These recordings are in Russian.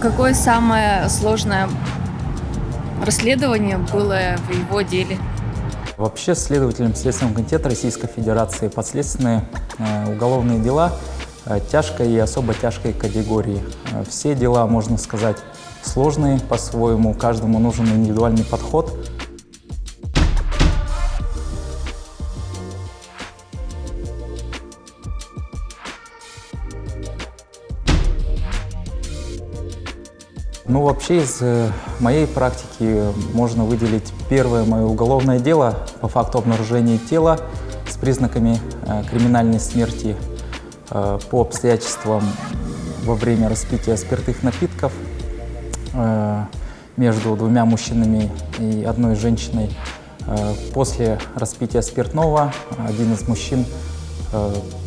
Какое самое сложное расследование было в его деле? Вообще, следователям Следственного комитета Российской Федерации подследственные уголовные дела тяжкой и особо тяжкой категории. Все дела, можно сказать, сложные по-своему, каждому нужен индивидуальный подход. Ну, вообще, из моей практики можно выделить первое мое уголовное дело по факту обнаружения тела с признаками криминальной смерти по обстоятельствам во время распития спиртных напитков между двумя мужчинами и одной женщиной. После распития спиртного один из мужчин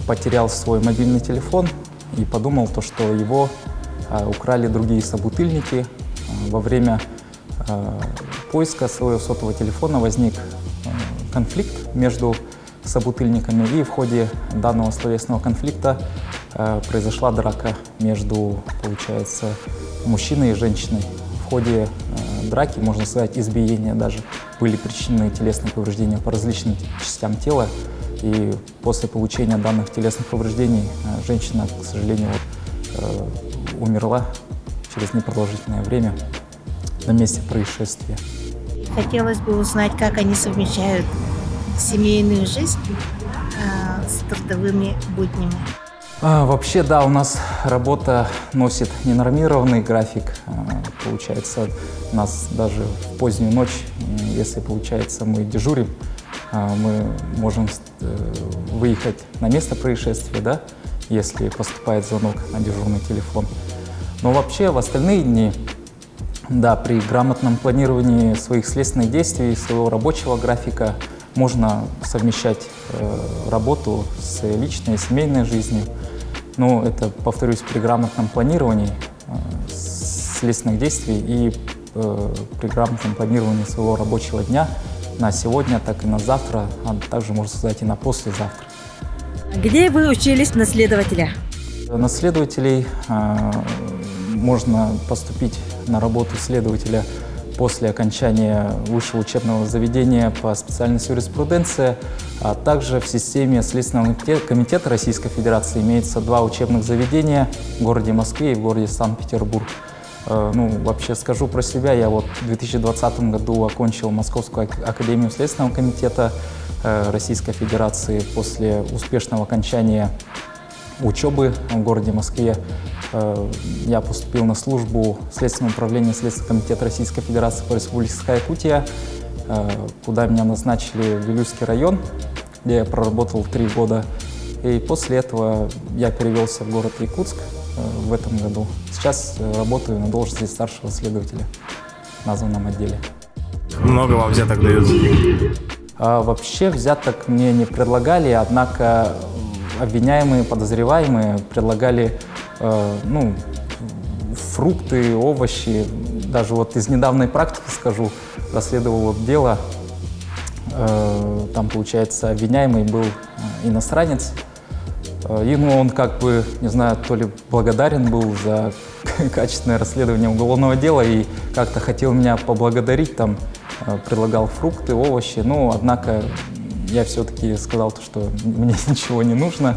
потерял свой мобильный телефон и подумал, что его украли другие собутыльники. Во время поиска своего сотового телефона возник конфликт между собутыльниками, и в ходе данного словесного конфликта произошла драка между, получается, мужчиной и женщиной. В ходе драки, можно сказать, избиения даже, были причинены телесные повреждения по различным частям тела, и после получения данных телесных повреждений женщина, к сожалению, умерла через непродолжительное время на месте происшествия. Хотелось бы узнать, как они совмещают семейную жизнь с трудовыми буднями. Вообще, да, у нас работа носит ненормированный график. Получается, у нас даже в позднюю ночь, если, получается, мы дежурим, мы можем выехать на место происшествия, да, если поступает звонок на дежурный телефон. Но вообще в остальные дни, да, при грамотном планировании своих следственных действий, своего рабочего графика можно совмещать работу с личной и семейной жизнью. Но это, повторюсь, при грамотном планировании следственных действий и при грамотном планировании своего рабочего дня на сегодня, так и на завтра, а также, можно сказать, и на послезавтра. Где вы учились на следователя? На следователей можно поступить на работу следователя после окончания высшего учебного заведения по специальности юриспруденция, а также в системе Следственного комитета Российской Федерации имеется два учебных заведения в городе Москве и в городе Санкт-Петербург. Ну, вообще скажу про себя, я в 2020 году окончил Московскую академию Следственного комитета Российской Федерации. После успешного окончания учебы в городе Москве я поступил на службу в Следственное управление Следственного комитета Российской Федерации по Республике Саха-Якутия, куда меня назначили в Вилюйский район, где я проработал 3 года. И после этого я перевелся в город Якутск в этом году. Сейчас работаю на должности старшего следователя в названном отделе. Много вам взяток дают? Вообще взяток мне не предлагали, однако обвиняемые, подозреваемые предлагали фрукты, овощи. Даже вот из недавней практики скажу, расследовал дело, там, получается, обвиняемый был иностранец, и он как бы, не знаю, то ли благодарен был за качественное расследование уголовного дела и как-то хотел меня поблагодарить, там, предлагал фрукты, овощи, но, однако, я все-таки сказал, что мне ничего не нужно,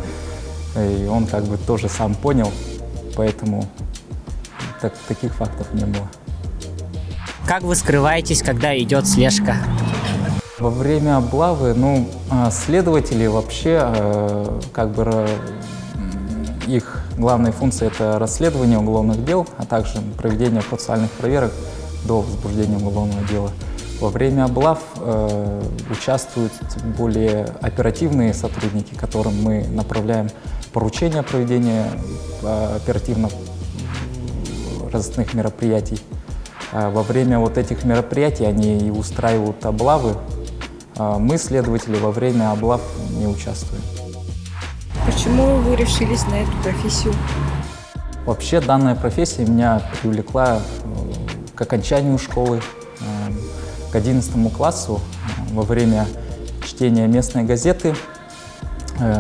и он как бы тоже сам понял, поэтому таких фактов не было. Как вы скрываетесь, когда идет слежка? Во время облавы, следователи вообще, их главная функция – это расследование уголовных дел, а также проведение процессуальных проверок до возбуждения уголовного дела. Во время облав участвуют более оперативные сотрудники, которым мы направляем поручения проведения оперативно разных мероприятий. Во время вот этих мероприятий они и устраивают облавы. Мы, следователи, во время облав не участвуем. Почему вы решились на эту профессию? Вообще данная профессия меня привлекла к окончанию школы, к 11 классу. Во время чтения местной газеты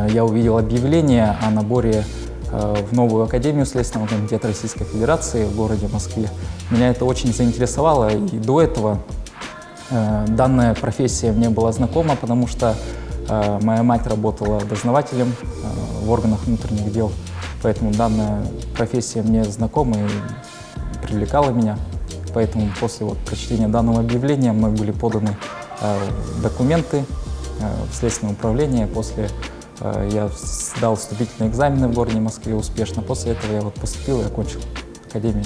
я увидел объявление о наборе в новую Академию Следственного комитета Российской Федерации в городе Москве. Меня это очень заинтересовало, и до этого данная профессия мне была знакома, потому что моя мать работала дознавателем в органах внутренних дел, поэтому данная профессия мне знакома и привлекала меня. Поэтому после прочтения данного объявления мной были поданы документы в Следственное управление. После я сдал вступительные экзамены в городе Москве успешно. После этого я поступил и окончил академию.